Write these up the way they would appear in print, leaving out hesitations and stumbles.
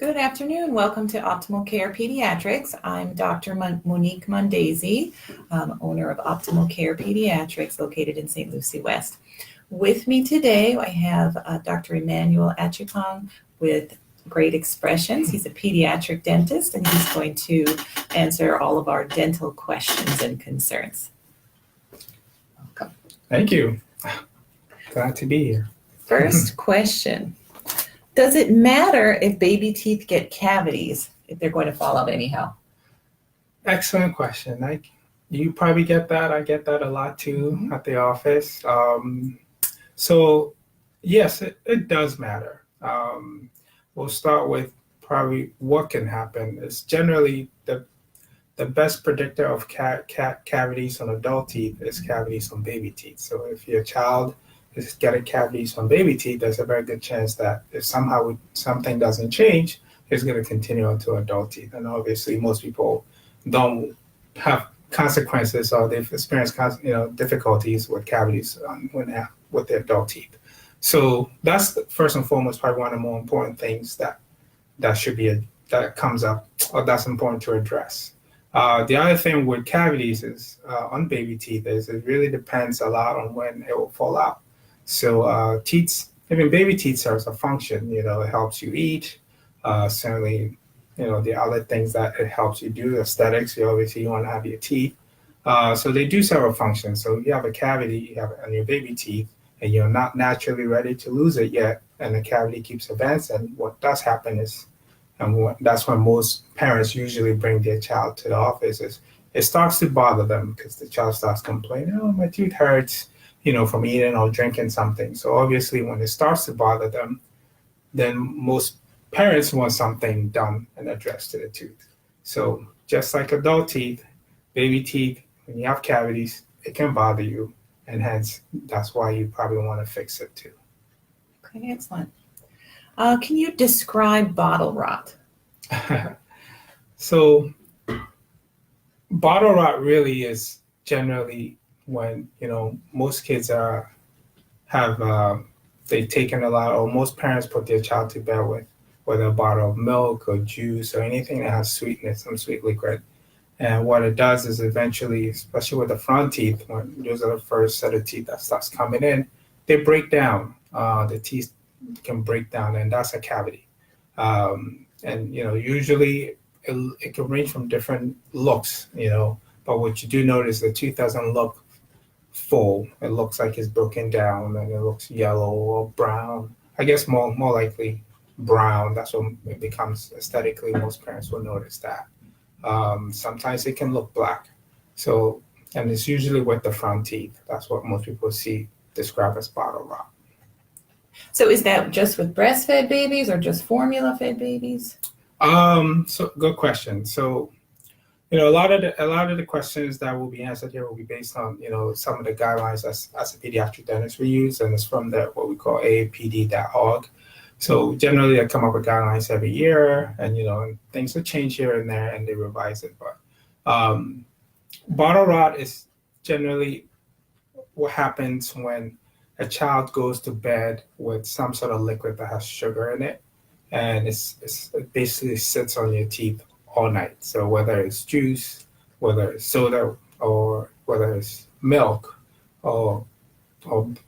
Good afternoon. Welcome to Optimal Care Pediatrics. I'm Dr. Monique Mondesir, owner of Optimal Care Pediatrics located in St. Lucie West. With me today, I have Dr. Emmanuel Acheampong with Great Expressions. He's a pediatric dentist, and he's going to answer all of our dental questions and concerns. Welcome. Thank you. Glad to be here. First question. Does it matter if baby teeth get cavities if they're going to fall out anyhow? Excellent question. You probably get that. I get that a lot too at the office. So yes, it does matter. We'll start with probably what can happen. It's generally the best predictor of cavities on adult teeth is cavities on baby teeth. So if your child is getting cavities on baby teeth, there's a very good chance that if somehow something doesn't change, it's going to continue onto adult teeth. And obviously, most people don't have consequences or they've experienced difficulties with cavities with their adult teeth. So that's first and foremost probably one of the more important things that comes up or that's important to address. The other thing with cavities is on baby teeth is it really depends a lot on when it will fall out. So baby teeth serves a function. It helps you eat. Certainly, the other things that it helps you do, aesthetics. You want to have your teeth. So they do serve a function. So if you have a cavity on your baby teeth, and you're not naturally ready to lose it yet, and the cavity keeps advancing, what does happen is, that's when most parents usually bring their child to the office, is it starts to bother them because the child starts complaining, oh, my tooth hurts, from eating or drinking something. So obviously when it starts to bother them, then most parents want something done and addressed to the tooth. So just like adult teeth, baby teeth, when you have cavities, it can bother you. And hence, that's why you probably want to fix it too. Okay, excellent. Can you describe bottle rot? So bottle rot really is generally when, most kids they've taken a lot, or most parents put their child to bed with a bottle of milk or juice or anything that has sweetness, some sweet liquid. And what it does is eventually, especially with the front teeth, when those are the first set of teeth that starts coming in, they break down. The teeth can break down, and that's a cavity. And usually it can range from different looks, but what you do notice, the tooth doesn't look full. It looks like it's broken down, and it looks yellow or brown. I guess more likely brown. That's what it becomes aesthetically. Most parents will notice that. Sometimes it can look black. So, and it's usually with the front teeth. That's what most people describe as bottle rot. So is that just with breastfed babies or just formula-fed babies? So good question. So, a lot of the questions that will be answered here will be based on, some of the guidelines as a pediatric dentist we use, and it's from what we call aapd.org. So generally, I come up with guidelines every year, and things will change here and there, and they revise it. But bottle rot is generally what happens when a child goes to bed with some sort of liquid that has sugar in it, and it basically sits on your teeth all night. So whether it's juice, whether it's soda, or whether it's milk or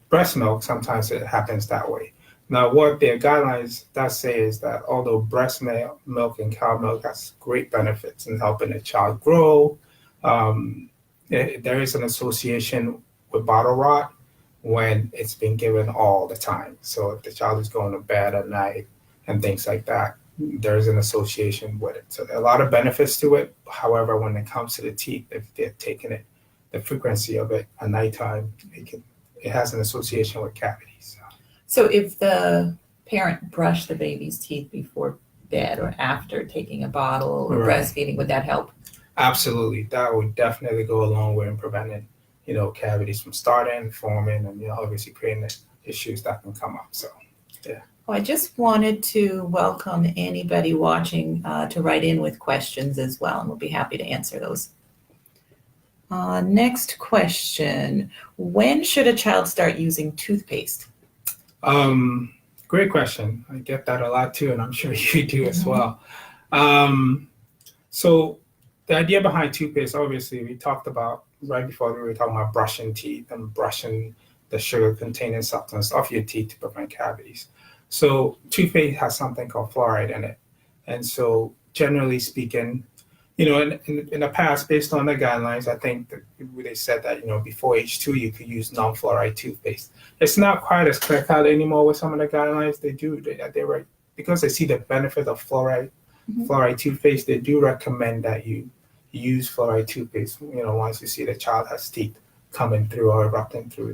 breast milk, sometimes it happens that way. Now, what their guidelines does say is that although breast milk and cow milk has great benefits in helping a child grow, there is an association with bottle rot when it's been given all the time. So if the child is going to bed at night and things like that, there is an association with it. So there are a lot of benefits to it. However, when it comes to the teeth, if they're taking it, the frequency of it at nighttime, it has an association with cavities. So if the parent brushed the baby's teeth before bed or after taking a bottle or breastfeeding, would that help? Absolutely. That would definitely go a long way in preventing, cavities from starting, forming, and, obviously creating issues that can come up. So, yeah. Well, I just wanted to welcome anybody watching to write in with questions as well, and we'll be happy to answer those. Next question. When should a child start using toothpaste? great question. I get that a lot too, and I'm sure you do as Mhm. well. So the idea behind toothpaste, obviously, we talked about right before we were talking about brushing teeth and brushing the sugar-containing substance off your teeth to prevent cavities. So toothpaste has something called fluoride in it. And so generally speaking, in the past, based on the guidelines, I think that they said that, before age 2, you could use non-fluoride toothpaste. It's not quite as clear cut anymore with some of the guidelines. They were, because they see the benefit of fluoride toothpaste, they do recommend that you use fluoride toothpaste, once you see the child has teeth coming through or erupting through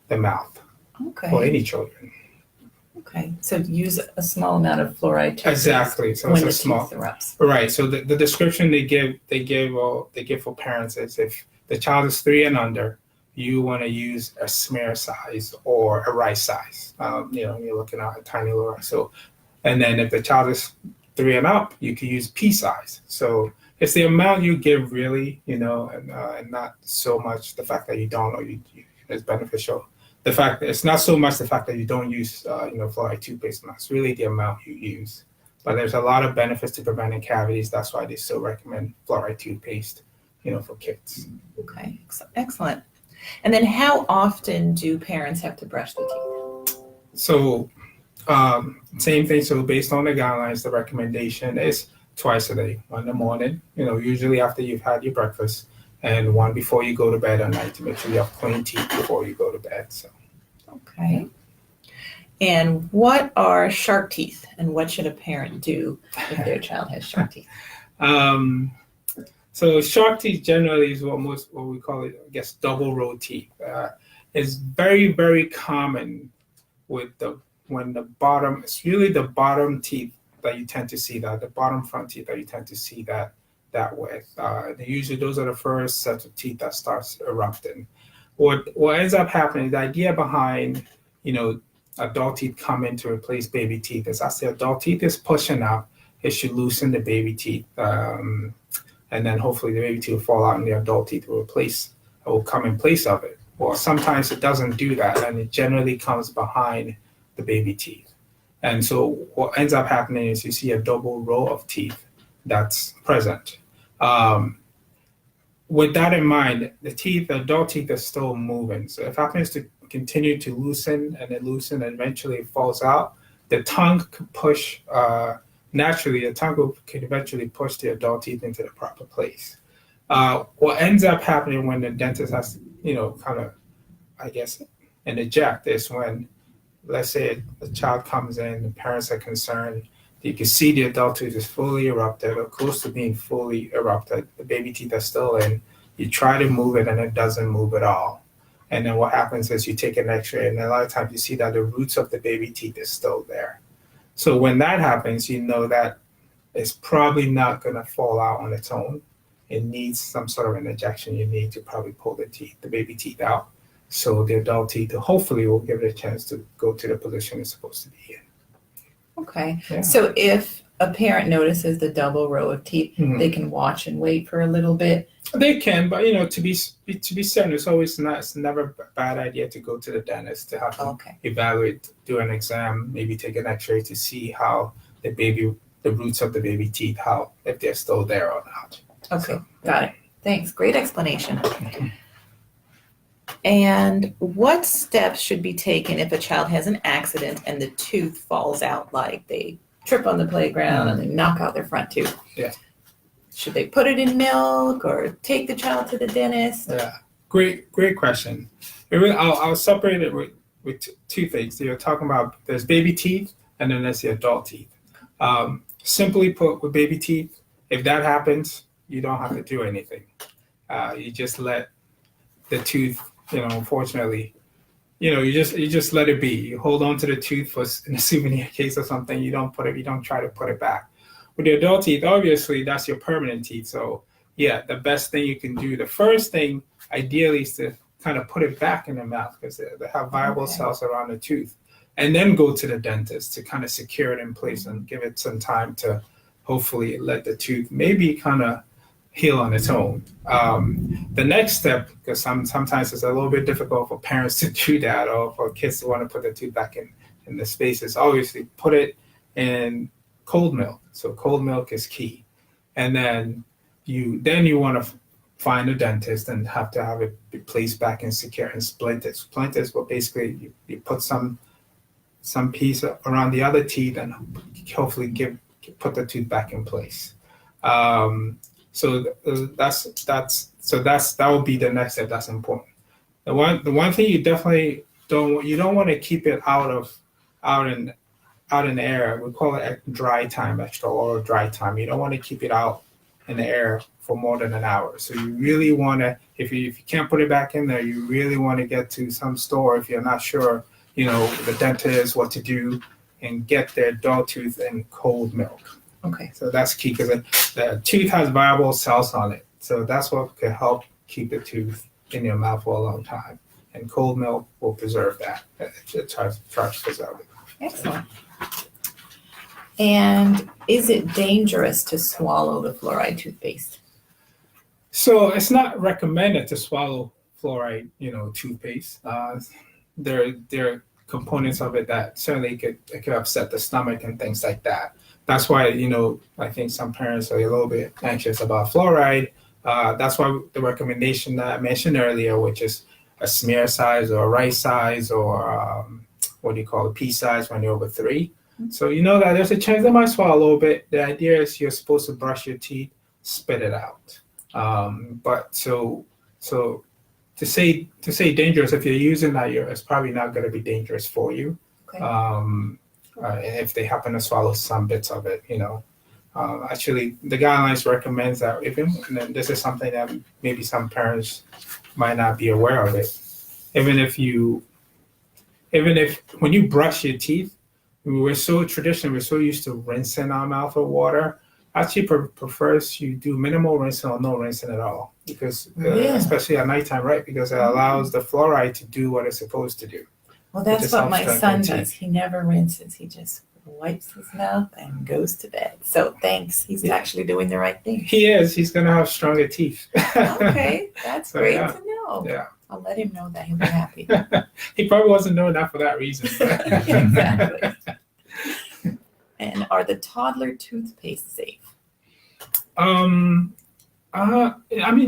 the mouth for Okay. any children. Okay. So use a small amount of fluoride toothpaste Exactly. So when it's the a small. tooth erupts. Right. So the description they give for parents is if the child is 3 and under, you want to use a smear size or a rice size. You're looking at a tiny little rice. So, and then if the child is 3 and up, you can use pea size. So it's the amount you give really, and not so much the fact that you don't or it's beneficial. The fact that it's not so much the fact that you don't use, fluoride toothpaste, it's really the amount you use. But there's a lot of benefits to preventing cavities. That's why they still recommend fluoride toothpaste, for kids. Okay, excellent. And then how often do parents have to brush the teeth? So same thing. So based on the guidelines, the recommendation is twice a day. One in the morning, usually after you've had your breakfast, and one before you go to bed at night to make sure you have clean teeth before you go to bed. So. Okay. And what are shark teeth, and what should a parent do if their child has shark teeth? So shark teeth generally is what we call it, I guess, double row teeth. It's very, very common it's really the bottom teeth that you tend to see that, the bottom front teeth that you tend to see that with. Usually those are the first sets of teeth that starts erupting. What ends up happening, the idea behind, adult teeth come in to replace baby teeth is as the adult teeth is pushing out, it should loosen the baby teeth. And then hopefully the baby teeth will fall out and the adult teeth will come in place of it. Or sometimes it doesn't do that, and it generally comes behind the baby teeth. And so what ends up happening is you see a double row of teeth that's present. With that in mind, the adult teeth are still moving. So if it happens to continue to loosen and eventually it falls out, the tongue could push, naturally, the tongue could eventually push the adult teeth into the proper place. What ends up happening when the dentist has to, kind of, I guess, eject is when, let's say a child comes in, the parents are concerned, you can see the adult tooth is fully erupted or close to being fully erupted. The baby teeth are still in. You try to move it and it doesn't move at all. And then what happens is you take an x-ray and a lot of times you see that the roots of the baby teeth is still there. So when that happens, you know that it's probably not going to fall out on its own. It needs some sort of an injection. You need to probably pull the baby teeth out. So the adult teeth hopefully will give it a chance to go to the position it's supposed to be in. Okay. Yeah. So if a parent notices the double row of teeth, Mhm. they can watch and wait for a little bit. They can, but to be certain, it's never a bad idea to go to the dentist to have them evaluate, do an exam, maybe take an x-ray to see how the roots of the baby teeth, if they're still there or not. Okay, got it. Thanks. Great explanation. And what steps should be taken if a child has an accident and the tooth falls out, like they trip on the playground and they knock out their front tooth? Yeah. Should they put it in milk or take the child to the dentist? Yeah, great question. I'll separate it with two things. You're talking about there's baby teeth and then there's the adult teeth. Simply put, with baby teeth, if that happens, you don't have to do anything. You just let the tooth, unfortunately, you just let it be. You hold on to the tooth in a souvenir case or something. You don't try to put it back. With the adult teeth, obviously, that's your permanent teeth. So yeah, the best thing you can do, the first thing ideally is to kind of put it back in the mouth because they have viable cells around the tooth, and then go to the dentist to kind of secure it in place and give it some time to hopefully let the tooth maybe kind of heal on its own. The next step, because sometimes it's a little bit difficult for parents to do that or for kids to want to put the tooth back in in the spaces, obviously put it in cold milk. So cold milk is key. And then you want to find a dentist and have to have it be placed back in secure and splint it. Splint is what basically you put some piece around the other teeth and hopefully put the tooth back in place. So that will be the next step. That's important. The one thing you definitely don't want to keep it out in the air. We call it dry time, extraoral dry time. You don't want to keep it out in the air for more than an hour. So you really want to, if you can't put it back in there, you really want to get to some store if you're not sure, the dentist, what to do, and get their dog tooth in cold milk. Okay. So that's key because the tooth has viable cells on it. So that's what can help keep the tooth in your mouth for a long time. And cold milk will preserve that. It tries to preserve it. Excellent. And is it dangerous to swallow the fluoride toothpaste? So it's not recommended to swallow fluoride, toothpaste. There are components of it that certainly could upset the stomach and things like that. That's why, I think some parents are a little bit anxious about fluoride. That's why the recommendation that I mentioned earlier, which is a smear size or a rice size or a pea size when you're over 3. So you know that there's a chance they might swallow a little bit. The idea is you're supposed to brush your teeth, spit it out. But to say dangerous, if you're using that, it's probably not going to be dangerous for you. Okay. If they happen to swallow some bits of it, actually the guidelines recommends that and this is something that maybe some parents might not be aware of it. Even if when you brush your teeth, we're so used to rinsing our mouth with water. Actually prefers you do minimal rinsing or no rinsing at all because especially at nighttime, right? Because it allows the fluoride to do what it's supposed to do. Well, that's what my son does. He never rinses. He just wipes his mouth and goes to bed. So thanks. He's actually doing the right thing. He is. He's going to have stronger teeth. Okay. That's great to know. Yeah. I'll let him know that. He'll be happy. He probably wasn't doing that for that reason. Exactly. And are the toddler toothpaste safe?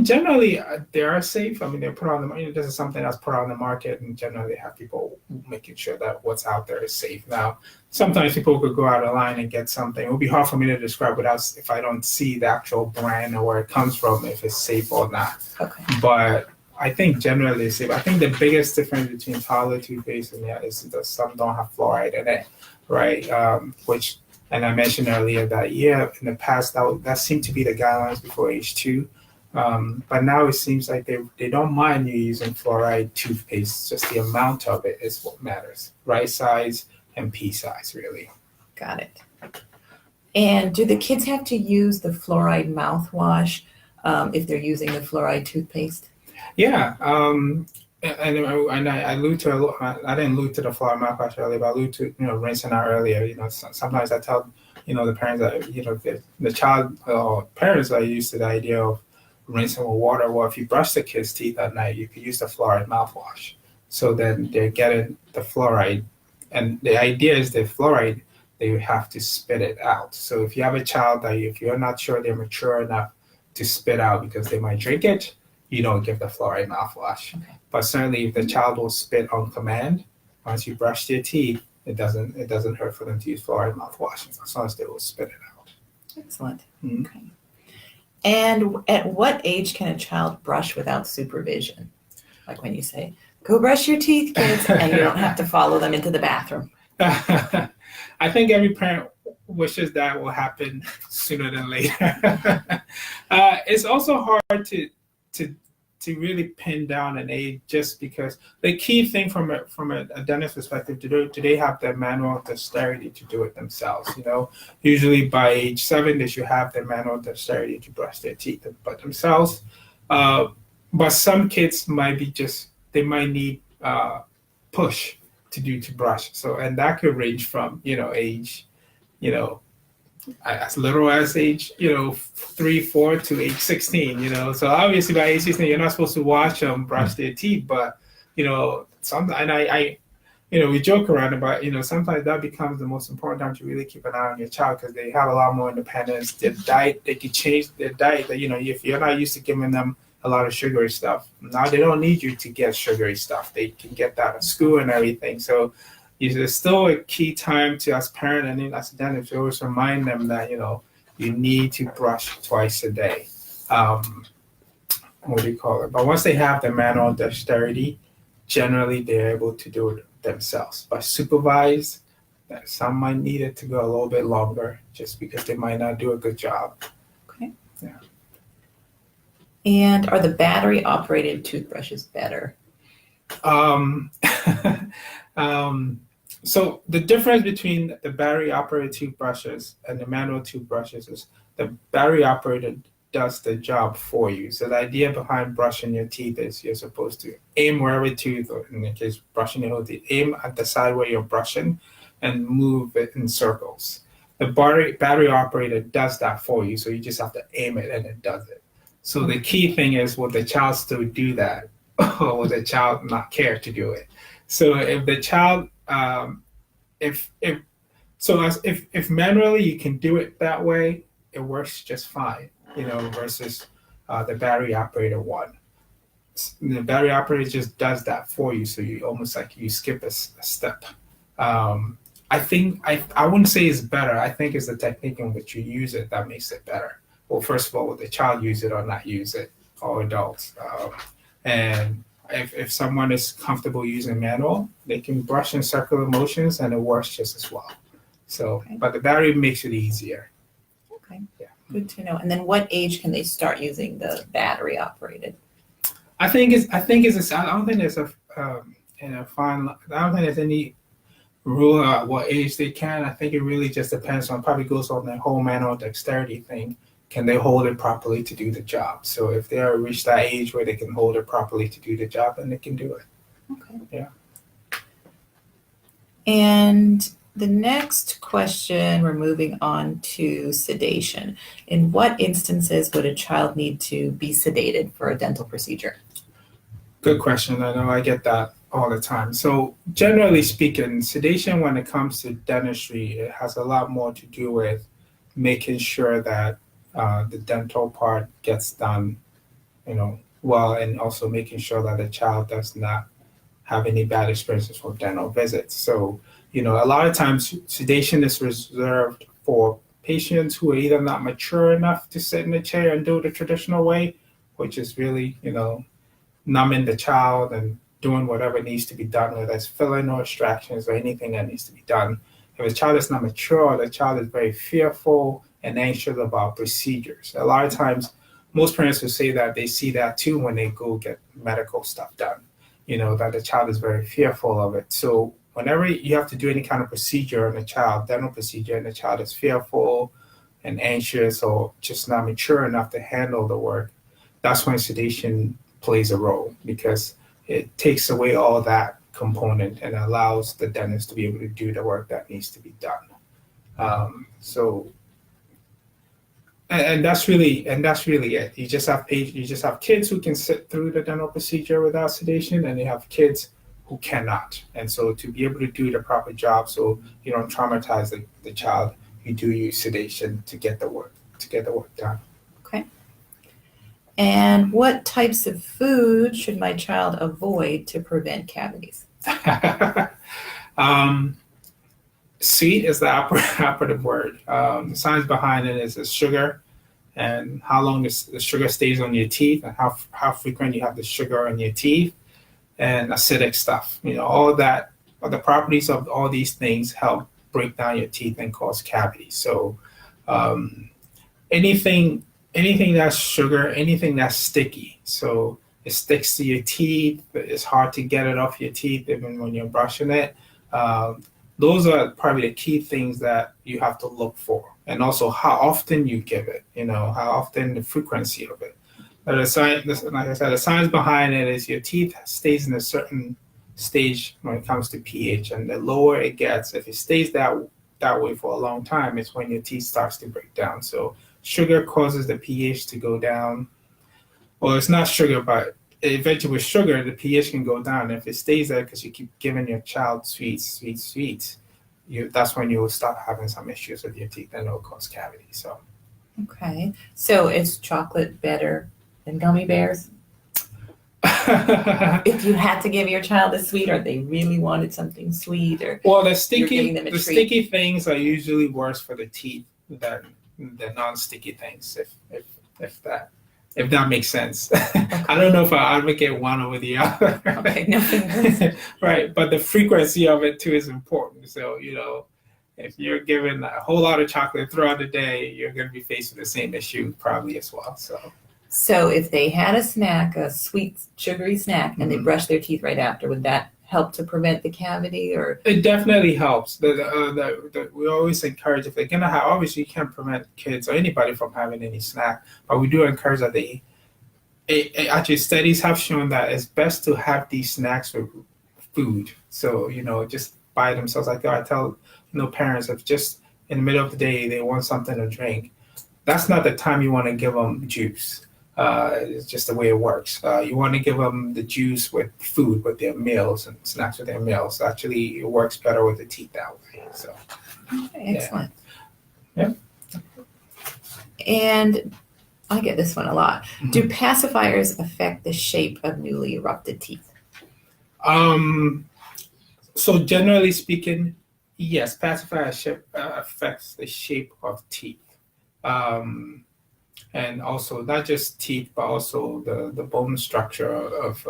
Generally they are safe. They're put on the. This is something that's put on the market, and generally they have people making sure that what's out there is safe. Now, sometimes people could go out of line and get something. It would be hard for me to describe if I don't see the actual brand or where it comes from, if it's safe or not. Okay. But I think generally it's safe. I think the biggest difference between toddler toothpaste and is that some don't have fluoride in it, right? And I mentioned earlier that, in the past, that seemed to be the guidelines before age 2. But now it seems like they don't mind you using fluoride toothpaste. Just the amount of it is what matters. Rice size and pea size, really. Got it. And do the kids have to use the fluoride mouthwash if they're using the fluoride toothpaste? Yeah. And I allude to I didn't allude to the fluoride mouthwash earlier, but I allude to rinsing out earlier. Sometimes I tell the parents that the child parents are used to the idea of rinsing with water. Well, if you brush the kid's teeth at night, you could use the fluoride mouthwash. So then they're getting the fluoride, and the idea is the fluoride they have to spit it out. So if you have a child that if you're not sure they're mature enough to spit out because they might drink it, you don't give the fluoride mouthwash. Okay. But certainly if the child will spit on command, once you brush their teeth, it doesn't hurt for them to use fluoride mouthwash as long as they will spit it out. Excellent. Mm-hmm. Okay. And at what age can a child brush without supervision? Like when you say, go brush your teeth, kids, and you don't have to follow them into the bathroom. I think every parent wishes that will happen sooner than later. It's also hard to really pin down an age, just because the key thing from a dentist perspective, do they have the manual dexterity to do it themselves? Usually by age 7 they should have the manual dexterity to brush their teeth by themselves. But some kids might need push to brush. So, and that could range from age as little as age 3, 4 to age 16. So obviously by age 16 you're not supposed to watch them brush their teeth, but sometimes, and I we joke around about, sometimes that becomes the most important time to really keep an eye on your child because they have a lot more independence. Their diet, they can change their diet. If you're not used to giving them a lot of sugary stuff, now they don't need you to get sugary stuff. They can get that at school and everything. So there's still a key time to, as parent and then as a dentist, to always remind them that, you need to brush twice a day. What do you call it? But once they have the manual dexterity, generally they're able to do it themselves. But supervised, some might need it to go a little bit longer just because they might not do a good job. Okay. Yeah. And are the battery operated toothbrushes better? So the difference between the battery operated toothbrushes and the manual toothbrushes is the battery operated does the job for you. So the idea behind brushing your teeth is you're supposed to aim wherever tooth, or in the case brushing your whole teeth, aim at the side where you're brushing and move it in circles. The battery operated does that for you, so you just have to aim it and it does it. So the key thing is, will the child still do that, or will the child not care to do it? So if the child, if manually you can do it that way, it works just fine, versus the battery operated one. The battery operated just does that for you, so you almost like you skip a step. I think I wouldn't say it's better. I think it's the technique in which you use it that makes it better. Well, first of all, will the child use it or not use it, or adults? And if someone is comfortable using manual, they can brush in circular motions and it works just as well. So, Okay. But the battery makes it easier. Okay. Yeah. Good to know. And then what age can they start using the battery operated? I don't think there's I don't think there's any rule at what age they can. I think it really just depends on, probably goes on the whole manual dexterity thing. Can they hold it properly to do the job? So if they reach that age where they can hold it properly to do the job, then they can do it. Okay. Yeah. And the next question, we're moving on to sedation. In what instances would a child need to be sedated for a dental procedure? Good question. I know I get that all the time. So generally speaking, sedation when it comes to dentistry, it has a lot more to do with making sure that the dental part gets done, well, and also making sure that the child does not have any bad experiences from dental visits. So, a lot of times sedation is reserved for patients who are either not mature enough to sit in a chair and do it the traditional way, which is really, numbing the child and doing whatever needs to be done, whether it's filling or extractions or anything that needs to be done. If a child is not mature, the child is very fearful and anxious about procedures. A lot of times, most parents will say that they see that too when they go get medical stuff done, that the child is very fearful of it. So whenever you have to do any kind of procedure on a child, dental procedure, and the child is fearful and anxious or just not mature enough to handle the work, that's when sedation plays a role, because it takes away all that component and allows the dentist to be able to do the work that needs to be done. And that's really it. You just have kids who can sit through the dental procedure without sedation, and you have kids who cannot. And so to be able to do the proper job, so you don't traumatize the child, you do use sedation to get the work done. Okay. And what types of food should my child avoid to prevent cavities? Sweet is the operative word. The science behind it is the sugar and how long the sugar stays on your teeth and how frequent you have the sugar on your teeth, and acidic stuff. All that, the properties of all these things help break down your teeth and cause cavities. So anything that's sugar, anything that's sticky, so it sticks to your teeth, it's hard to get it off your teeth even when you're brushing it. Those are probably the key things that you have to look for. And also how often you give it, how often, the frequency of it. But like I said, the science behind it is your teeth stays in a certain stage when it comes to pH. And the lower it gets, if it stays that way for a long time, it's when your teeth starts to break down. So sugar causes the pH to go down. Well, it's not sugar, but eventually with sugar, the pH can go down. If it stays there because you keep giving your child sweets, that's when you will start having some issues with your teeth and it'll cause cavities. So. Okay. So is chocolate better than gummy bears? If you had to give your child a sweet, or they really wanted something sweet, or well, the you're giving them a treat. sticky things are usually worse for the teeth than the non-sticky things, if that makes sense. Okay. I don't know if I advocate one over the other. Okay, no fingers. Right, but the frequency of it too is important. So, if you're given a whole lot of chocolate throughout the day, you're going to be faced with the same issue probably as well. So if they had a snack, a sweet, sugary snack, and they brushed their teeth right after, would that help to prevent the cavity? Or it definitely helps. We always encourage, if they're going to have, obviously you can't prevent kids or anybody from having any snack, but we do encourage that actually studies have shown that it's best to have these snacks with food. So, just by themselves. Like I tell, parents, if just in the middle of the day they want something to drink, that's not the time you want to give them juice. It's just the way it works. You want to give them the juice with food, with their meals and snacks with their meals. Actually, it works better with the teeth that way. So, okay, excellent. Yeah. And I get this one a lot. Mm-hmm. Do pacifiers affect the shape of newly erupted teeth? So generally speaking, yes, pacifier affects the shape of teeth. And also not just teeth, but also the bone structure of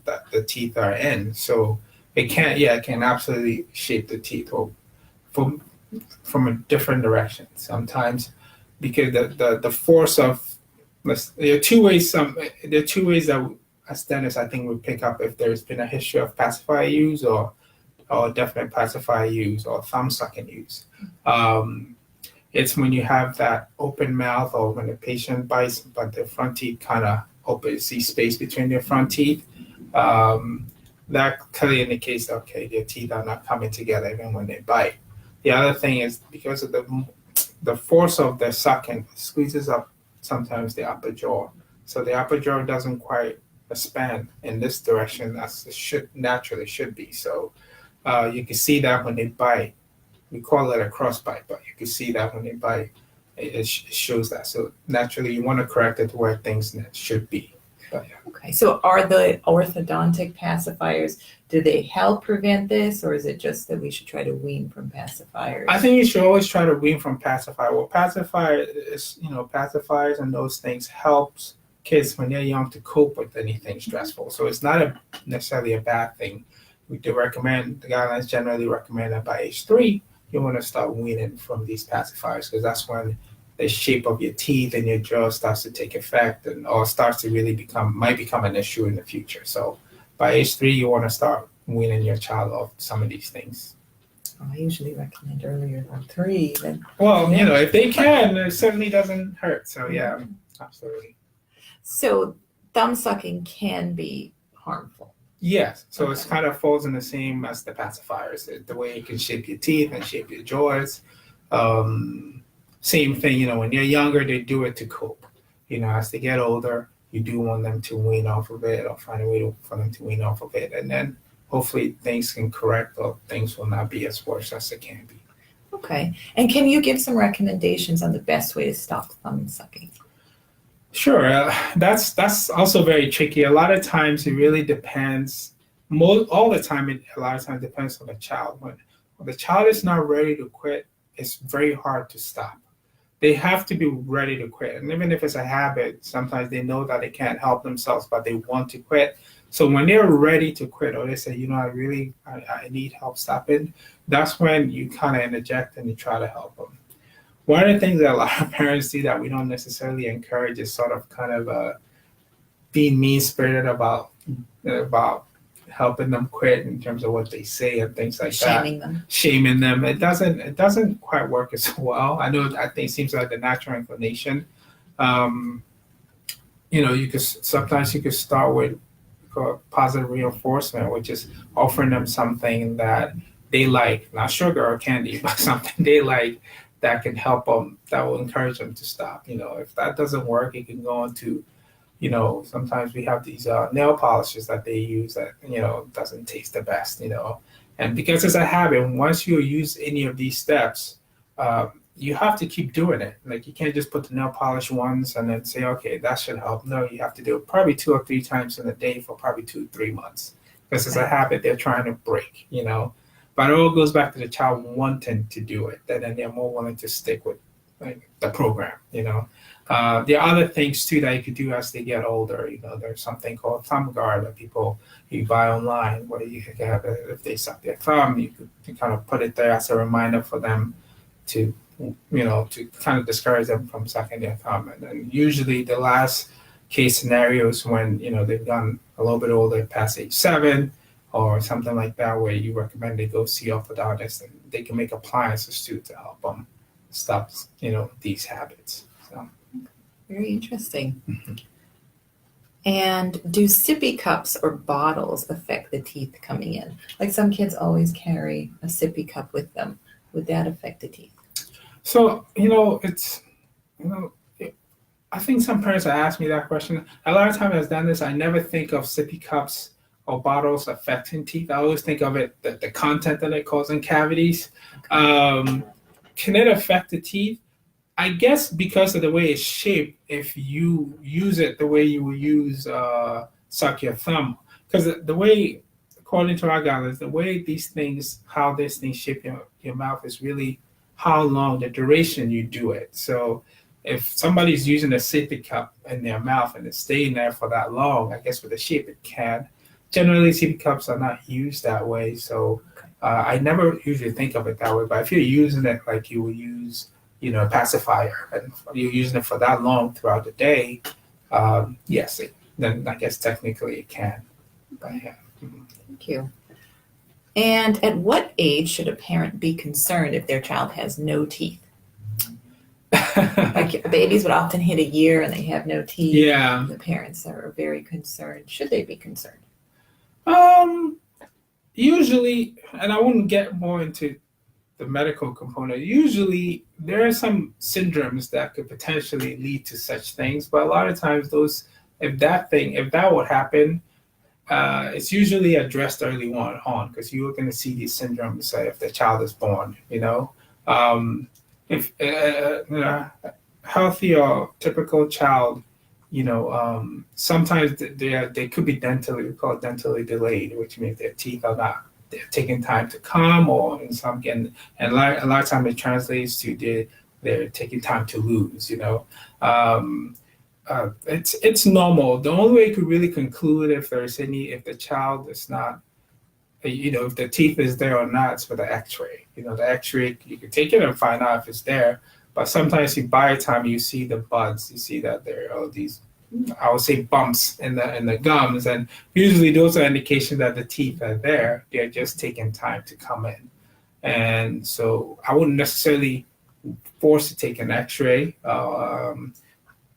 that the teeth are in. So it can absolutely shape the teeth from a different direction. Sometimes because the force of, there are two ways that as dentists I think we pick up if there's been a history of pacifier use or definite pacifier use or thumb sucking use. It's when you have that open mouth or when the patient bites, but the front teeth kind of open, see space between their front teeth. That clearly indicates that, okay, their teeth are not coming together even when they bite. The other thing is because of the force of the sucking squeezes up sometimes the upper jaw. So the upper jaw doesn't quite expand in this direction as it naturally should be. So you can see that when they bite. We call it a cross bite, but you can see that when they bite, it shows that. So naturally, you want to correct it to where things should be. But, yeah. Okay, so are the orthodontic pacifiers, do they help prevent this, or is it just that we should try to wean from pacifiers? I think you should always try to wean from pacifier. Well, pacifiers and those things helps kids when they're young to cope with anything stressful. So it's not necessarily a bad thing. We do recommend, the guidelines generally recommend that by age 3, you want to start weaning from these pacifiers because that's when the shape of your teeth and your jaw starts to take effect or starts to really might become an issue in the future. So by age 3, you want to start weaning your child off some of these things. I usually recommend earlier than 3. Well, if they can, it certainly doesn't hurt. So yeah, absolutely. So thumb sucking can be harmful. Yes, so it kind of falls in the same as the pacifiers. The way it can shape your teeth and shape your jaws. Same thing, when they're younger, they do it to cope. As they get older, you do want them to wean off of it or find a way for them to wean off of it. And then hopefully things can correct or things will not be as worse as it can be. Okay. And can you give some recommendations on the best way to stop thumb sucking? Sure, that's also very tricky. A lot of times it really depends. All the time, a lot of times depends on the child. When the child is not ready to quit, it's very hard to stop. They have to be ready to quit, and even if it's a habit, sometimes they know that they can't help themselves, but they want to quit. So when they're ready to quit, or they say, I need help stopping, that's when you kind of interject and you try to help them. One of the things that a lot of parents do that we don't necessarily encourage is sort of kind of being mean-spirited about helping them quit in terms of what they say and things like that. Shaming them. It doesn't quite work as well. I think it seems like the natural inclination. Sometimes you could start with positive reinforcement, which is offering them something that they like, not sugar or candy, but something they like that can help them, that will encourage them to stop. If that doesn't work, you can go on to Sometimes we have these nail polishes that they use that, doesn't taste the best. And because it's a habit, once you use any of these steps, you have to keep doing it. Like you can't just put the nail polish once and then say, okay, that should help. No, you have to do it probably 2 or 3 times in a day for probably 2, 3 months because it's a habit they're trying to break. But it all goes back to the child wanting to do it, that then they're more willing to stick with like the program. There are other things too that you could do as they get older. There's something called thumb guard that you buy online where you can have if they suck their thumb, you could kind of put it there as a reminder for them to kind of discourage them from sucking their thumb. And then usually the last case scenarios when they've gotten a little bit older, past age 7 or something like that, where you recommend they go see orthodontist and they can make appliances too to help them stop these habits. So very interesting. And do sippy cups or bottles affect the teeth coming in? Like some kids always carry a sippy cup with them. Would that affect the teeth? So, I think some parents have asked me that question. A lot of times I've done this, I never think of sippy cups or bottles affecting teeth. I always think of it, the content that it causing cavities. Okay. Can it affect the teeth? I guess because of the way it's shaped, if you use it the way you would use suck your thumb. Because the way, according to our guidelines, the way how this thing shape your mouth is really how long, the duration you do it. So if somebody's using a sippy cup in their mouth and it's staying there for that long, I guess with the shape it can. Generally, sippy cups are not used that way. So I never usually think of it that way. But if you're using it like you would use, a pacifier, and you're using it for that long throughout the day, yes, then I guess technically it can. But yeah. Thank you. And at what age should a parent be concerned if their child has no teeth? Like babies would often hit a year and they have no teeth. Yeah. The parents are very concerned. Should they be concerned? Usually, and I wouldn't get more into the medical component. Usually, there are some syndromes that could potentially lead to such things, but a lot of times if that would happen, it's usually addressed early on because you're going to see these syndromes if the child is born. If a healthy or typical child, sometimes they could be we call it dentally delayed, which means their teeth are not, they're taking time to come, or in some and a lot of time it translates to they're taking time to lose. It's normal. The only way you could really conclude if the child is not, if the teeth is there or not, is with the X-ray. The X-ray, you can take it and find out if it's there. But sometimes by the time you see the buds, you see that there are these, I would say, bumps in the gums, and usually those are indications that the teeth are there. They're just taking time to come in, and so I wouldn't necessarily force to take an X-ray.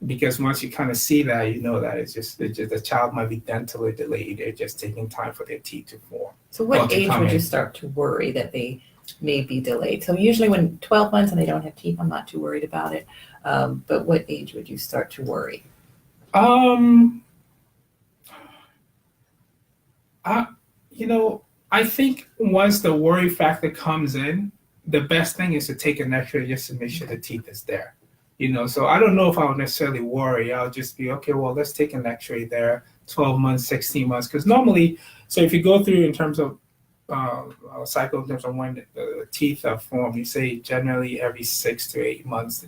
Because once you kind of see that, that it's just the child might be dentally delayed. They're just taking time for their teeth to form. So what age would you start to worry that they may be delayed? So usually when 12 months and they don't have teeth, I'm not too worried about it. But what age would you start to worry? I think once the worry factor comes in, the best thing is to take an X-ray just to make sure the teeth is there. So I don't know if I would necessarily worry. I'll just be, okay, well, let's take an X-ray there, 12 months, 16 months. Because normally, so if you go through in terms of a cycle, in terms of when the teeth are formed, you say generally every 6 to 8 months,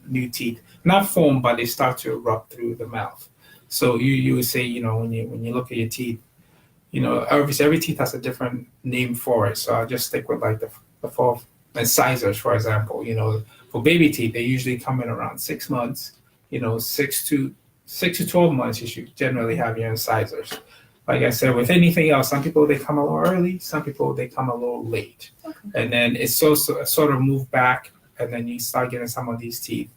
new teeth, not form, but they start to erupt through the mouth. So you would say, when you look at your teeth, every teeth has a different name for it. So I'll just stick with like the 4 incisors, for example. For baby teeth, they usually come in around 6 months. 6 to 12 months, you should generally have your incisors. Like I said, with anything else, some people they come a little early, some people they come a little late, and then it's sort of move back, and then you start getting some of these teeth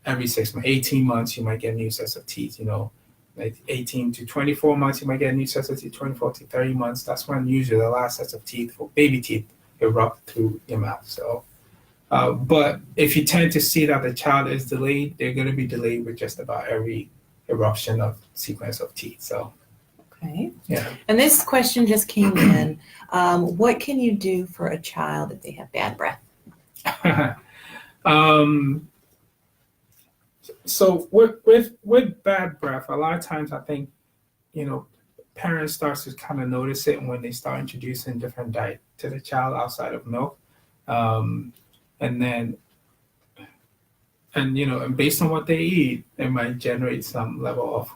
every 6 months. 18 months, you might get new sets of teeth. Like 18 to 24 months, you might get new sets of teeth. 24 to 30 months, that's when usually the last sets of teeth for baby teeth erupt through your mouth. So. But if you tend to see that the child is delayed, they're going to be delayed with just about every eruption of sequence of teeth. So, Okay. yeah. And this question just came in. What can you do for a child if they have bad breath? So with bad breath, a lot of times I think, parents start to kind of notice it when they start introducing different diet to the child outside of milk. And based on what they eat, it might generate some level of,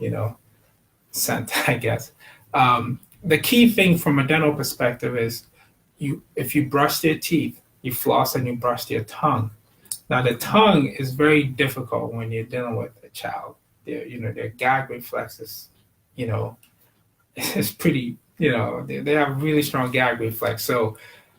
scent, I guess. The key thing from a dental perspective is if you brush their teeth, you floss and you brush their tongue. Now, the tongue is very difficult when you're dealing with a child. Their gag reflexes, it's pretty, they have really strong gag reflex. So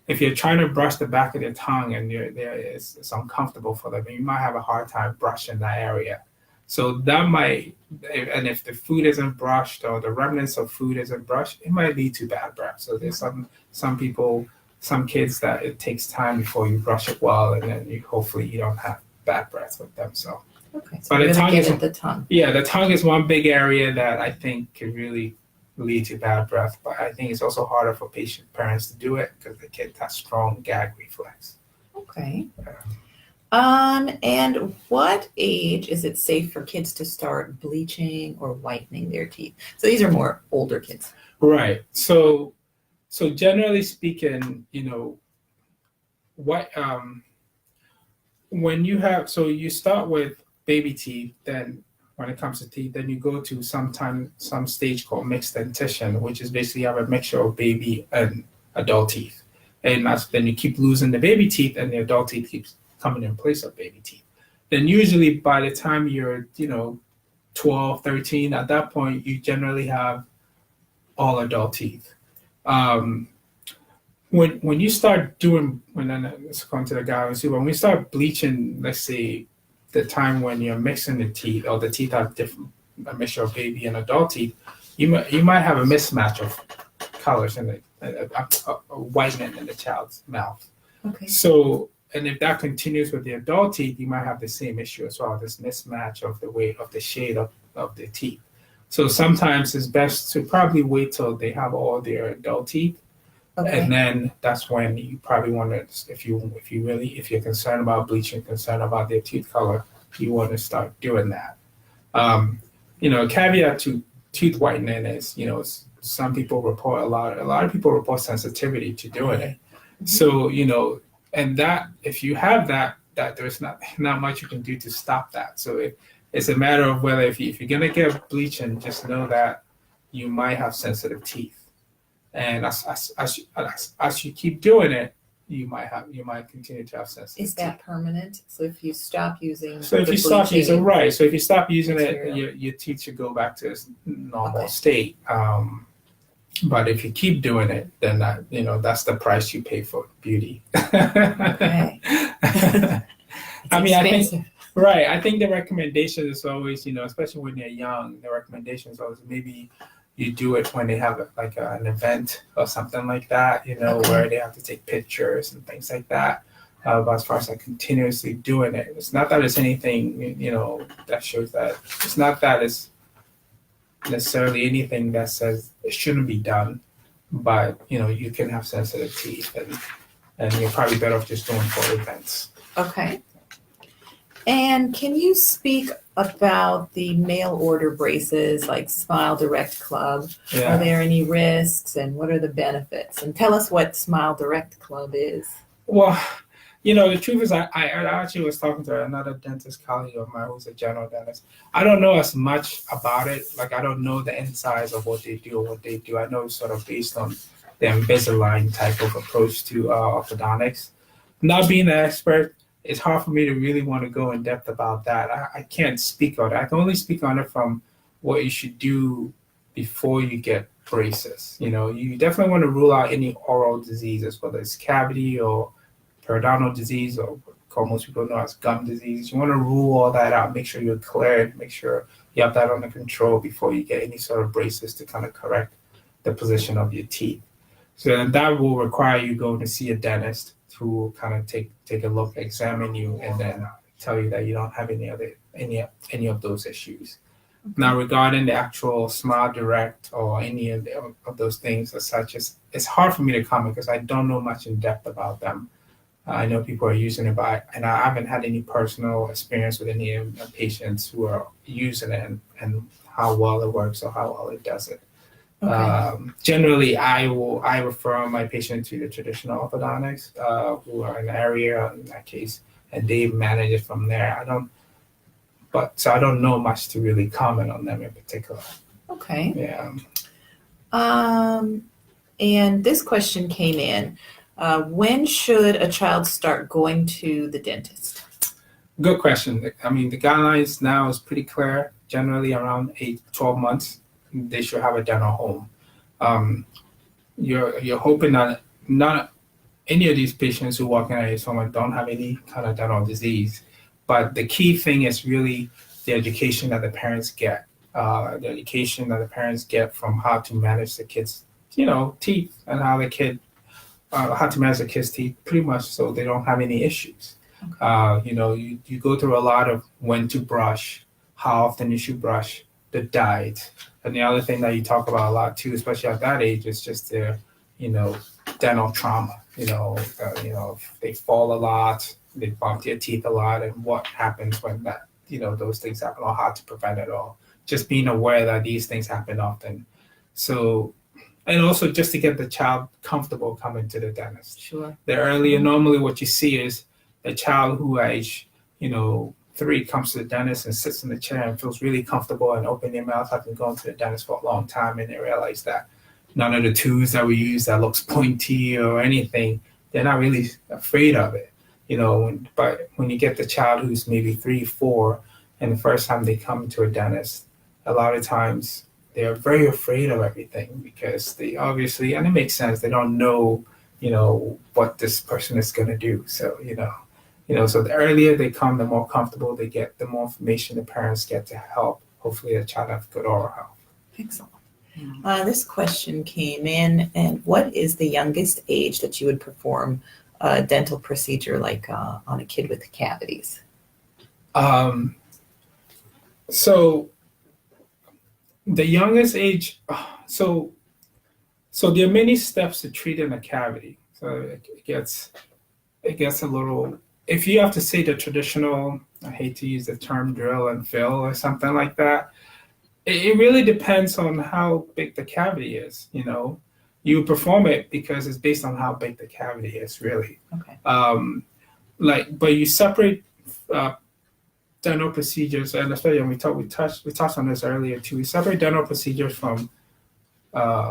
if you're trying to brush the back of their tongue and it's uncomfortable for them, you might have a hard time brushing that area. So that might, and if the food isn't brushed or the remnants of food isn't brushed, it might lead to bad breath. So there's some people, some kids that it takes time before you brush it well, and then hopefully you don't have bad breath with them. So, okay, so but really the tongue is the tongue. Yeah, the tongue is one big area that I think can really lead to bad breath. But I think it's also harder for parents to do it because the kid has strong gag reflex. Okay. And what age is it safe for kids to start bleaching or whitening their teeth? So these are more older kids. Right. So generally speaking, when you start with baby teeth, then when it comes to teeth, then you go to some stage called mixed dentition, which is basically you have a mixture of baby and adult teeth. And then you keep losing the baby teeth and the adult teeth keeps coming in place of baby teeth. Then usually by the time you're, 12, 13, at that point, you generally have all adult teeth. When you start let's come to the guidelines, when we start bleaching, let's say the time when you're mixing the teeth or the teeth have a mixture of baby and adult teeth, you might have a mismatch of colors and a whitening in the child's mouth. Okay. So, and if that continues with the adult teeth, you might have the same issue as well, this mismatch of the shade of the teeth. So sometimes it's best to probably wait till they have all their adult teeth. Okay. And then that's when you probably want to, if you're concerned about bleaching, concerned about their teeth color, you want to start doing that. A caveat to teeth whitening is, some people report a lot of people report sensitivity to doing it. So, and that if you have that there's not much you can do to stop that. So it's a matter of whether if you're gonna get bleaching, just know that you might have sensitive teeth. And as you keep doing it, you might continue to have sensitive. Is that permanent? So if you stop using So if you stop using it, your teeth should go back to its normal state. But if you keep doing it, then that's the price you pay for beauty. Okay. I think the recommendation is always, especially when they're young, the recommendation is always maybe you do it when they have an event or something like that, where they have to take pictures and things like that. But as far as continuously doing it, it's not that it's anything, that shows that it's not that it's necessarily anything that says it shouldn't be done, but you can have sensitive teeth and you're probably better off just doing for events. Okay. And can you speak about the mail order braces like Smile Direct Club? Yeah. Are there any risks and what are the benefits? And tell us what Smile Direct Club is. Well, the truth is I actually was talking to another dentist colleague of mine who's a general dentist. I don't know as much about it. I don't know the insides of what they do or what they do. I know it's sort of based on the Invisalign type of approach to orthodontics. Not being an expert, it's hard for me to really want to go in depth about that. I can't speak on it. I can only speak on it from what you should do before you get braces. You definitely want to rule out any oral diseases, whether it's cavity or periodontal disease, or what most people know as gum disease. You want to rule all that out, make sure you're cleared, make sure you have that under control before you get any sort of braces to kind of correct the position of your teeth. So that will require you going to see a dentist who will kind of take a look, examine you, and then tell you that you don't have any of those issues. Now, regarding the actual Smile Direct or any of those things as such, it's hard for me to comment because I don't know much in depth about them. I know people are using it, and I haven't had any personal experience with any patients who are using it and how well it works or how well it does it. Okay. Generally, I refer my patient to the traditional orthodontics who are in the area in that case, and they manage it from there. I don't know much to really comment on them in particular. Okay. Yeah. And this question came in. When should a child start going to the dentist? Good question. I mean, the guidelines now is pretty clear. Generally, around 12 months, they should have a dental home. You're hoping that not any of these patients who walk in at your home don't have any kind of dental disease. But the key thing is really the education that the parents get. The education that the parents get from how to manage the kids, teeth and how to manage the kids' teeth, pretty much so they don't have any issues. You go through a lot of when to brush, how often you should brush, the diet, and the other thing that you talk about a lot too, especially at that age, is just their, dental trauma. If they fall a lot, they bump their teeth a lot, and what happens when that, those things happen, or how to prevent it all. Just being aware that these things happen often. So, and also just to get the child comfortable coming to the dentist. Sure. The earlier, normally what you see is a child who age, 3 comes to the dentist and sits in the chair and feels really comfortable and open their mouth after going to the dentist for a long time, and they realize that none of the tools that we use that looks pointy or anything, they're not really afraid of it. But when you get the child who's maybe 3, 4, and the first time they come to a dentist, a lot of times they're very afraid of everything because they obviously, and it makes sense, they don't know, what this person is going to do. So, so the earlier they come, the more comfortable they get, the more information the parents get to help. Hopefully the child has good oral health. Excellent. This question came in, and what is the youngest age that you would perform a dental procedure like on a kid with cavities? So the youngest age, so there are many steps to treating a cavity. So it gets a little, if you have to say the traditional, I hate to use the term drill and fill or something like that, it really depends on how big the cavity is. You perform it because it's based on how big the cavity is, really. Okay. But you separate dental procedures, and especially when we touched on this earlier too. We separate dental procedures from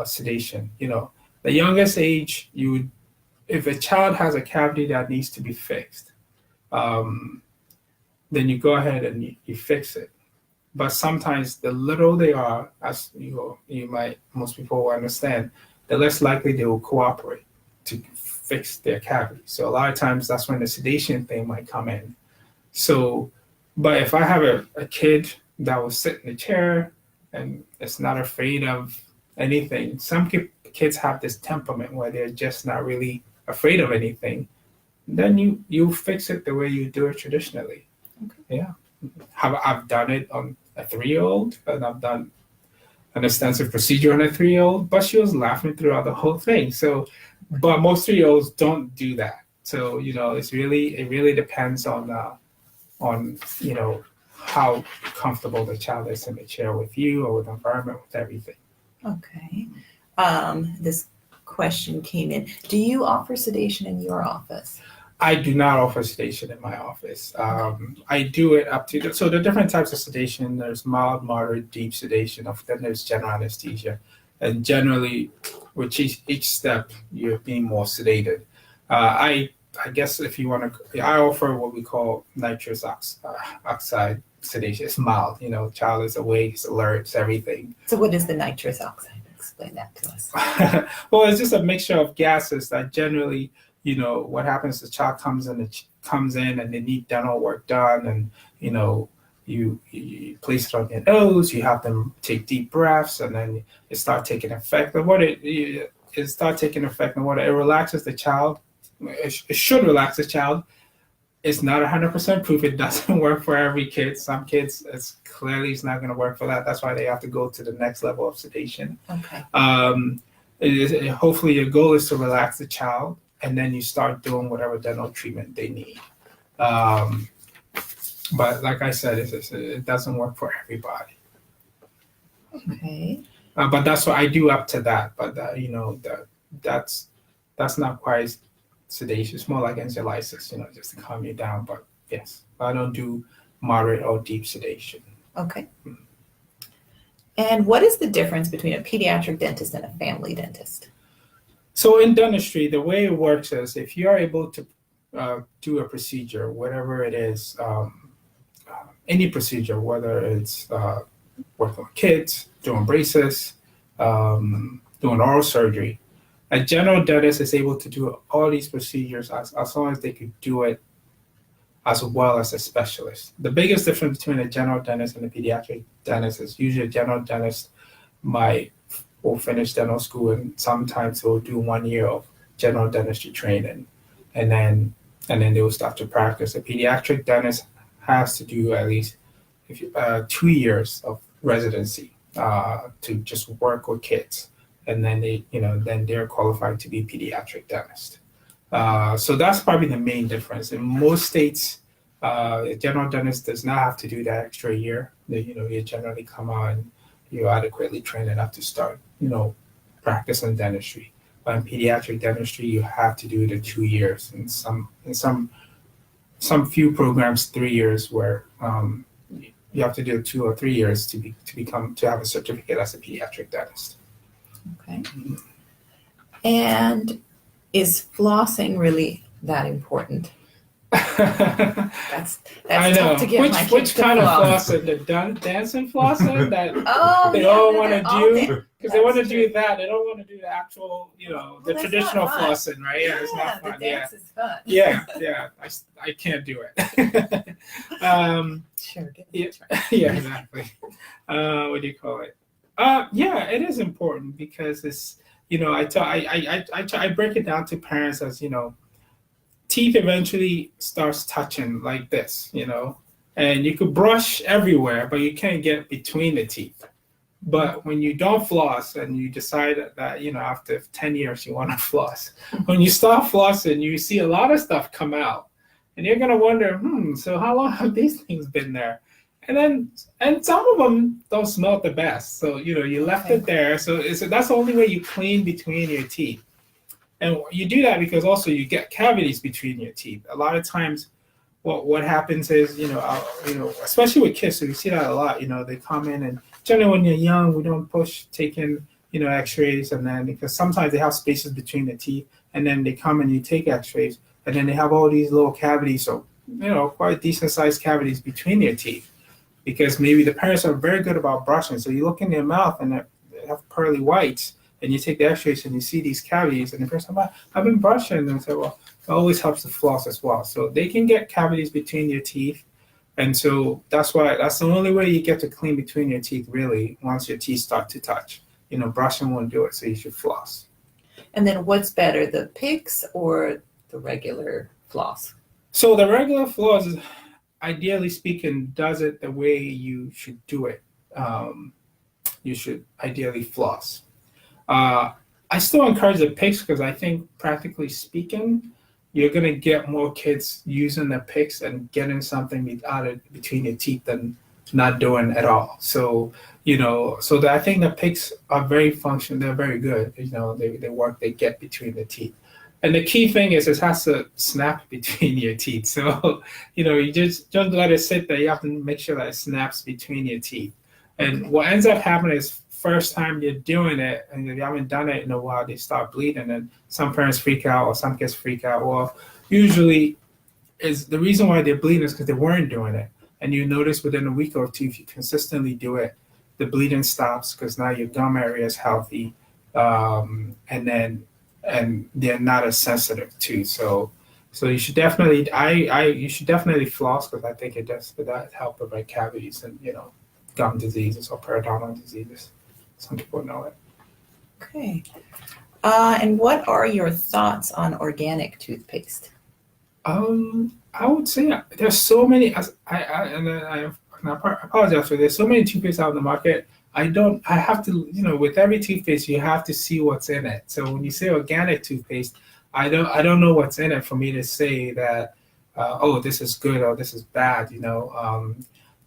sedation. The youngest age, if a child has a cavity that needs to be fixed, then you go ahead and you fix it. But sometimes the little they are, as most people will understand, the less likely they will cooperate to fix their cavity. So a lot of times that's when the sedation thing might come in. So, but if I have a kid that will sit in the chair and is not afraid of anything, some kids have this temperament where they're just not really afraid of anything, then you fix it the way you do it traditionally. Okay. Yeah. I've done it on a 3-year-old, and I've done an extensive procedure on a 3-year-old, but she was laughing throughout the whole thing. So, but most 3-year-olds don't do that. So, it really depends on how comfortable the child is in the chair with you or with the environment, with everything. Okay. This question came in. Do you offer sedation in your office? I do not offer sedation in my office. I do it up to, so there are different types of sedation. There's mild, moderate, deep sedation. Then there's general anesthesia. And generally, with each step, you're being more sedated. I guess if you want to, I offer what we call nitrous oxide sedation. It's mild, child is awake, it's alert, it's everything. So what is the nitrous oxide? Explain that to us. Well, it's just a mixture of gases that generally, what happens, the child comes in and they need dental work done, and, you place it on your nose, you have them take deep breaths, and then it starts taking effect. And it relaxes the child. It should relax the child, it's not 100% proof. It doesn't work for every kid. Some kids, it's not going to work for that. That's why they have to go to the next level of sedation. Okay. Hopefully, your goal is to relax the child, and then you start doing whatever dental treatment they need. But like I said, it doesn't work for everybody. Okay. But that's what I do up to that. But that's not quite sedation. It's more like anxiolysis, just to calm you down. But yes, I don't do moderate or deep sedation. Okay. And what is the difference between a pediatric dentist and a family dentist? So in dentistry, the way it works is if you are able to do a procedure, whatever it is, any procedure, whether it's working on kids, doing braces, doing oral surgery, a general dentist is able to do all these procedures as long as they could do it as well as a specialist. The biggest difference between a general dentist and a pediatric dentist is usually a general dentist will finish dental school and sometimes they'll do 1 year of general dentistry training and then they will start to practice. A pediatric dentist has to do at least 2 years of residency to just work with kids, and then they're qualified to be pediatric dentist. So that's probably the main difference. In most states, a general dentist does not have to do that extra year. You generally come out and you're adequately trained enough to start, practicing dentistry. But in pediatric dentistry, you have to do the 2 years. In some few programs, 3 years, where you have to do 2 or 3 years to have a certificate as a pediatric dentist. Okay. And is flossing really that important? That's I know. tough to get my kids Which to kind floss. of flossing? The dancing flossing that they yeah, all want to do? Because they want to That's do that. They don't want to do the actual, the that's traditional not fun. flossing, right? Yeah, it's not fun. The dance is fun. Yeah. I can't do it. Sure. Yeah, exactly. What do you call it? Yeah, it is important because it's, I break it down to parents as, teeth eventually starts touching like this, and you could brush everywhere, but you can't get between the teeth. But when you don't floss and you decide that, after 10 years you want to floss, when you start flossing, you see a lot of stuff come out. And you're going to wonder, so how long have these things been there? And some of them don't smell the best. So, you left it there. So that's the only way you clean between your teeth. And you do that because also you get cavities between your teeth. A lot of times what happens is, especially with kids, so you see that a lot, they come in and generally when you're young, we don't push taking, x-rays, and then because sometimes they have spaces between the teeth and then they come and you take x-rays and then they have all these little cavities, so, quite decent sized cavities between their teeth because maybe the parents are very good about brushing. So you look in their mouth and they have pearly whites and you take the x-rays and you see these cavities and the person, I've been brushing, and they say, well, it always helps to floss as well. So they can get cavities between your teeth. And so that's the only way you get to clean between your teeth, really, once your teeth start to touch. Brushing won't do it, so you should floss. And then what's better, the picks or the regular floss? So the regular floss, ideally speaking, does it the way you should do it. You should ideally floss. I still encourage the picks because I think, practically speaking, you're going to get more kids using the picks and getting something out of between your teeth than not doing at all. So, I think the picks are very functional. They're very good. They work, they get between the teeth. And the key thing is it has to snap between your teeth. So, you just don't let it sit there. You have to make sure that it snaps between your teeth. And what ends up happening is first time you're doing it and you haven't done it in a while, they start bleeding and some parents freak out or some kids freak out. Well, usually is the reason why they're bleeding is because they weren't doing it. And you notice within a week or two, if you consistently do it, the bleeding stops because now your gum area is healthy. And they're not as sensitive too. So you should definitely, you should definitely floss because I think it does help prevent cavities and, gum diseases or periodontal diseases. Some people know it. Okay. And what are your thoughts on organic toothpaste? I I would say there's so many. I apologize for this. So many toothpaste out in the market. I have to, with every toothpaste, you have to see what's in it. So when you say organic toothpaste, I don't know what's in it for me to say that, oh, this is good or this is bad.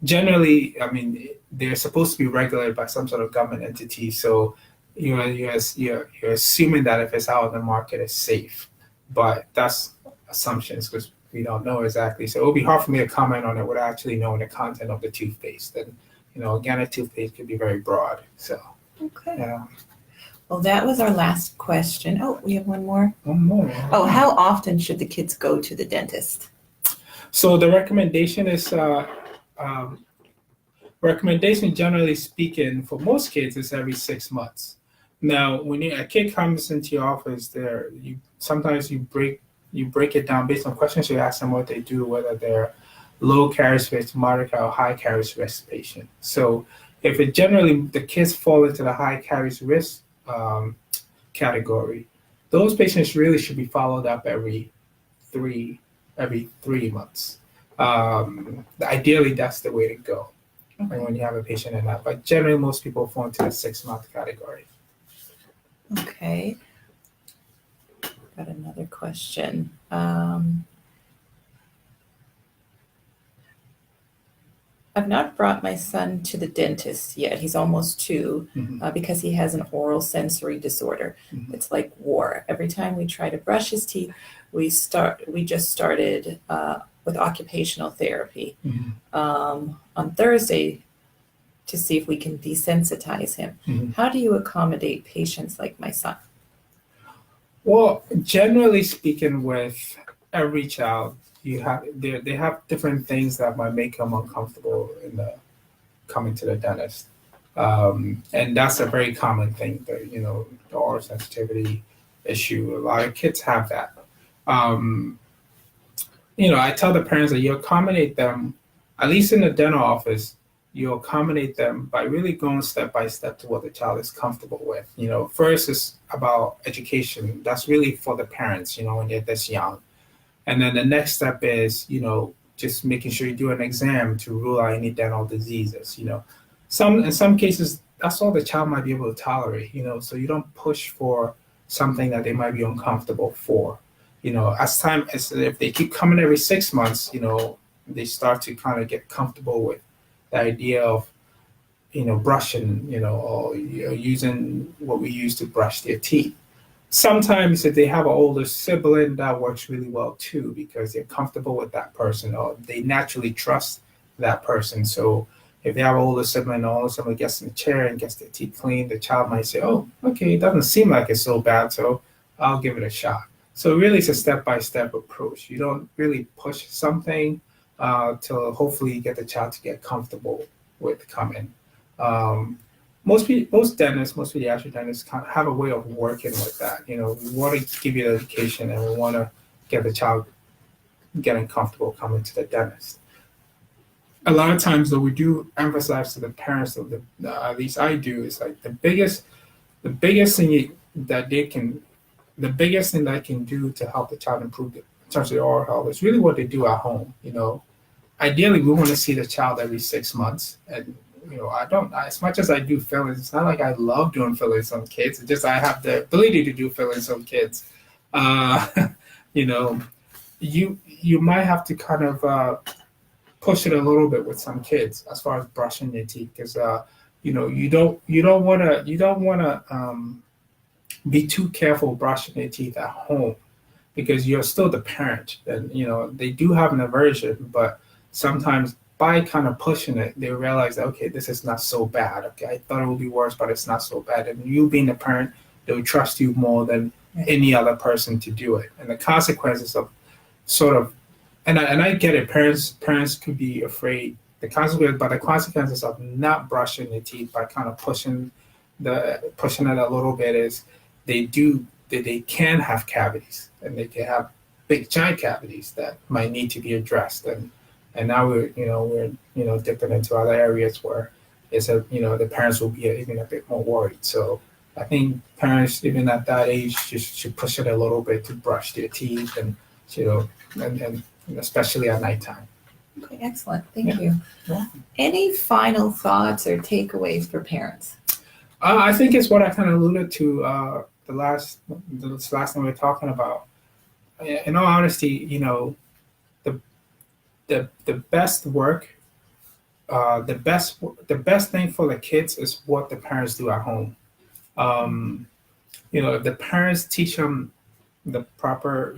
Generally, I mean, they're supposed to be regulated by some sort of government entity. So you're assuming that if it's out in the market, it's safe. But that's assumptions because we don't know exactly. So it would be hard for me to comment on it without actually knowing the content of the toothpaste. And organic toothpaste could be very broad. So Okay. yeah. Well, that was our last question. Oh, we have one more. One more. Oh, how often should the kids go to the dentist? So the recommendation is recommendation, generally speaking, for most kids is every 6 months. Now, when a kid comes into your office, sometimes you break it down based on questions you ask them what they do, whether they're low caries risk, moderate or high caries risk patient. So if the kids fall into the high caries risk category, those patients really should be followed up every 3 months. Ideally, that's the way to go when you have a patient in that. But generally, most people fall into the 6-month category. Okay. Got another question. I've not brought my son to the dentist yet. He's almost 2 because he has an oral sensory disorder. Mhm. It's like war. Every time we try to brush his teeth, we just started with occupational therapy on Thursday to see if we can desensitize him. How do you accommodate patients like my son? Well, generally speaking, with every child, they have different things that might make them uncomfortable in coming to the dentist, and that's a very common thing. The oral sensitivity issue. A lot of kids have that. I tell the parents that you accommodate them, at least in the dental office, you accommodate them by really going step by step to what the child is comfortable with. First is about education. That's really for the parents, when they're this young. And then the next step is, just making sure you do an exam to rule out any dental diseases. In some cases, that's all the child might be able to tolerate, so you don't push for something that they might be uncomfortable for. As if they keep coming every 6 months, they start to kind of get comfortable with the idea of, brushing, or using what we use to brush their teeth. Sometimes if they have an older sibling, that works really well too, because they're comfortable with that person or they naturally trust that person. So if they have an older sibling, all of a sudden gets in the chair and gets their teeth cleaned, the child might say, oh, okay, it doesn't seem like it's so bad, so I'll give it a shot. So really it's a step-by-step approach. You don't really push something till hopefully you get the child to get comfortable with coming. Most dentists, most pediatric dentists kind of have a way of working with that. We want to give you the education and we want to get the child getting comfortable coming to the dentist. A lot of times, though, we do emphasize to the parents, at least I do, is like the biggest thing that I can do to help the child improve in terms of their oral health is really what they do at home. Ideally, we want to see the child every 6 months, and as much as I do fillings, it's not like I love doing fillings on kids. It's just I have the ability to do fillings on kids. You might have to kind of push it a little bit with some kids as far as brushing their teeth, because you don't want to be too careful brushing their teeth at home, because you're still the parent, and they do have an aversion, but sometimes by kind of pushing it, they realize that, okay, this is not so bad. Okay, I thought it would be worse, but it's not so bad. And you being a parent, they would trust you more than any other person to do it. And the consequences of sort of, and I get it, parents could be afraid. The consequences of not brushing the teeth by kind of pushing it a little bit is they can have cavities, and they can have big giant cavities that might need to be addressed. And now we're dipping into other areas where the parents will be even a bit more worried. So I think parents even at that age just should push it a little bit to brush their teeth and especially at nighttime. Okay, excellent. Thank Yeah. you. Yeah. Any final thoughts or takeaways for parents? I think it's what I kind of alluded to this last time we were talking about. In all honesty, the the best work, the best thing for the kids is what the parents do at home. Um, if the parents teach them the proper,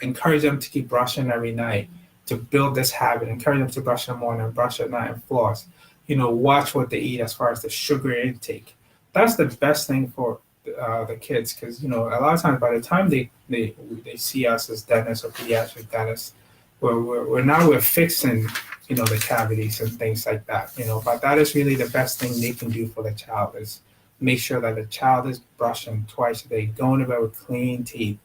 encourage them to keep brushing every night, to build this habit, encourage them to brush in the morning, brush at night, and floss. Watch what they eat as far as the sugar intake. That's the best thing for the kids, because a lot of times by the time they see us as dentists or pediatric dentists, we're fixing the cavities and things like that. But that is really the best thing they can do for the child, is make sure that the child is brushing twice a day, going to bed with clean teeth,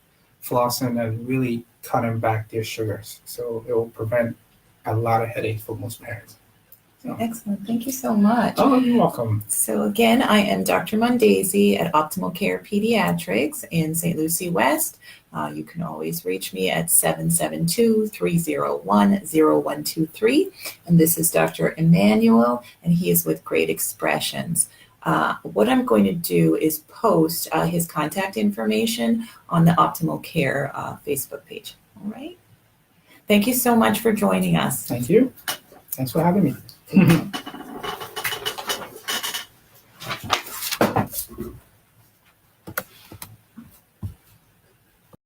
flossing, and really cutting back their sugars. So it will prevent a lot of headaches for most parents. So. Excellent. Thank you so much. Oh, you're welcome. So again, I am Dr. Mondesir at Optimal Care Pediatrics in St. Lucie West. You can always reach me at 772-301-0123. And this is Dr. Emmanuel, and he is with Great Expressions. What I'm going to do is post his contact information on the Optimal Care Facebook page. All right. Thank you so much for joining us. Thank you. Thanks for having me.